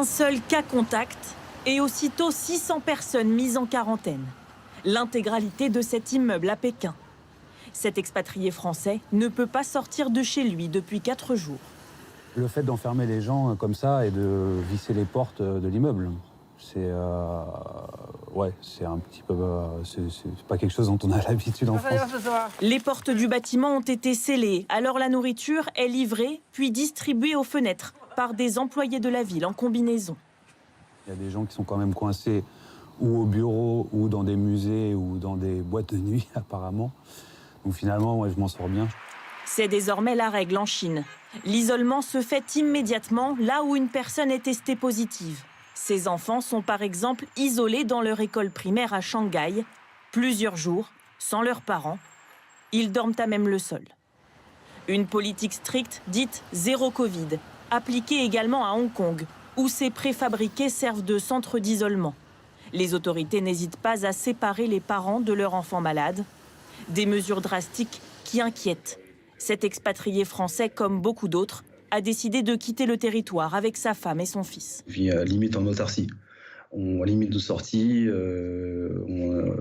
Un seul cas contact et aussitôt 600 personnes mises en quarantaine. L'intégralité de cet immeuble à Pékin. Cet expatrié français ne peut pas sortir de chez lui depuis 4 jours. Le fait d'enfermer les gens comme ça et de visser les portes de l'immeuble, c'est un petit peu... c'est pas quelque chose dont on a l'habitude en France. Les portes du bâtiment ont été scellées, alors la nourriture est livrée puis distribuée aux fenêtres par des employés de la ville en combinaison. Il y a des gens qui sont quand même coincés ou au bureau, ou dans des musées, ou dans des boîtes de nuit apparemment. Donc finalement, ouais, je m'en sors bien. C'est désormais la règle en Chine. L'isolement se fait immédiatement là où une personne est testée positive. Ces enfants sont par exemple isolés dans leur école primaire à Shanghai, plusieurs jours, sans leurs parents. Ils dorment à même le sol. Une politique stricte dite zéro Covid, appliquée également à Hong Kong, où ces préfabriqués servent de centre d'isolement. Les autorités n'hésitent pas à séparer les parents de leurs enfants malades. Des mesures drastiques qui inquiètent. Cet expatrié français, comme beaucoup d'autres, a décidé de quitter le territoire avec sa femme et son fils. On vit limite en autarcie. On limite nos sorties.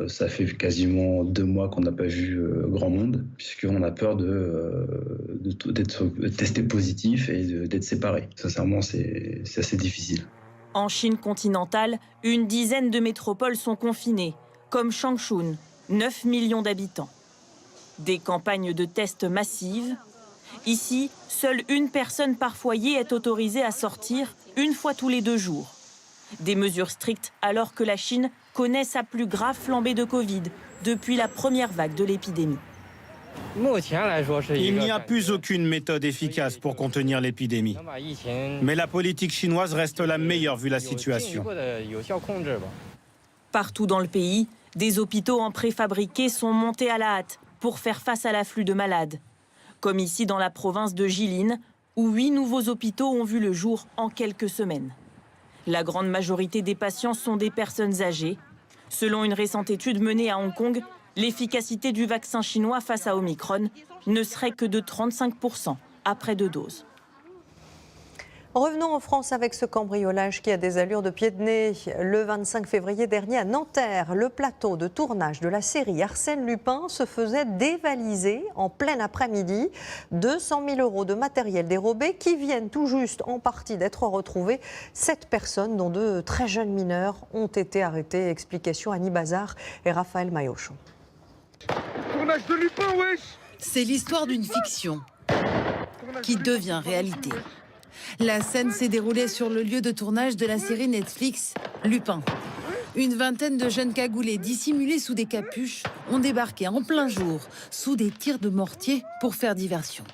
Ça fait quasiment 2 mois qu'on n'a pas vu grand monde, puisqu'on a peur d'être testé positif et d'être séparés. Sincèrement, c'est assez difficile. En Chine continentale, une dizaine de métropoles sont confinées, comme Changchun, 9 millions d'habitants. Des campagnes de tests massives. Ici, seule une personne par foyer est autorisée à sortir une fois tous les 2 jours. Des mesures strictes alors que la Chine connaît sa plus grave flambée de Covid depuis la première vague de l'épidémie. Il n'y a plus aucune méthode efficace pour contenir l'épidémie. Mais la politique chinoise reste la meilleure vu la situation. Partout dans le pays, des hôpitaux en préfabriqué sont montés à la hâte pour faire face à l'afflux de malades. Comme ici dans la province de Jilin, où 8 nouveaux hôpitaux ont vu le jour en quelques semaines. La grande majorité des patients sont des personnes âgées. Selon une récente étude menée à Hong Kong, l'efficacité du vaccin chinois face à Omicron ne serait que de 35% après 2 doses. Revenons en France avec ce cambriolage qui a des allures de pied de nez. Le 25 février dernier à Nanterre, le plateau de tournage de la série Arsène Lupin se faisait dévaliser en plein après-midi. 200 000 € de matériel dérobé qui viennent tout juste en partie d'être retrouvés. 7 personnes, dont 2 très jeunes mineurs, ont été arrêtées. Explication Annie Bazar et Raphaël Maillochon. Tournage de Lupin, wesh! C'est l'histoire d'une fiction qui devient réalité. La scène s'est déroulée sur le lieu de tournage de la série Netflix Lupin. Une vingtaine de jeunes cagoulés dissimulés sous des capuches ont débarqué en plein jour sous des tirs de mortier pour faire diversion.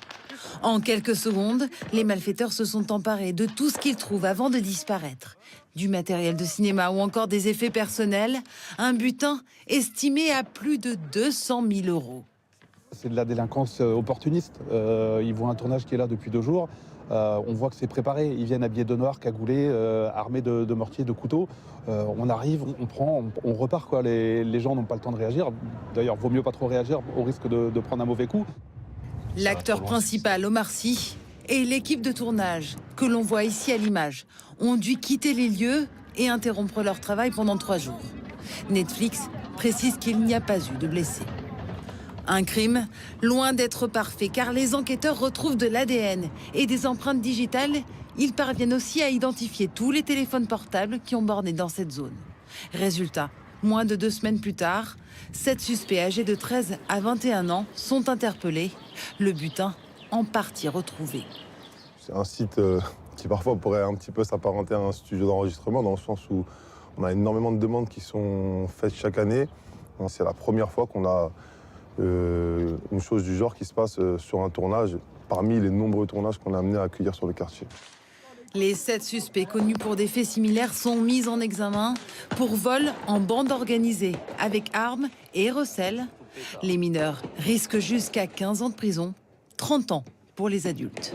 En quelques secondes, les malfaiteurs se sont emparés de tout ce qu'ils trouvent avant de disparaître. Du matériel de cinéma ou encore des effets personnels, un butin estimé à plus de 200 000 €. C'est de la délinquance opportuniste. Ils voient un tournage qui est là depuis 2 jours. On voit que c'est préparé. Ils viennent habillés de noir, cagoulés, armés de mortiers, de couteaux. On arrive, on prend, on repart, quoi. Les gens n'ont pas le temps de réagir. D'ailleurs, vaut mieux pas trop réagir au risque de prendre un mauvais coup. L'acteur principal, Omar Sy, et l'équipe de tournage, que l'on voit ici à l'image, ont dû quitter les lieux et interrompre leur travail pendant 3 jours. Netflix précise qu'il n'y a pas eu de blessés. Un crime loin d'être parfait, car les enquêteurs retrouvent de l'ADN et des empreintes digitales. Ils parviennent aussi à identifier tous les téléphones portables qui ont borné dans cette zone. Résultat, moins de 2 semaines plus tard, 7 suspects âgés de 13 à 21 ans sont interpellés. Le butin en partie retrouvé. C'est un site qui parfois pourrait un petit peu s'apparenter à un studio d'enregistrement, dans le sens où on a énormément de demandes qui sont faites chaque année. C'est la première fois qu'on a une chose du genre qui se passe sur un tournage, parmi les nombreux tournages qu'on a amenés à accueillir sur le quartier. Les 7 suspects connus pour des faits similaires sont mis en examen pour vol en bande organisée, avec armes et recel. Les mineurs risquent jusqu'à 15 ans de prison, 30 ans pour les adultes.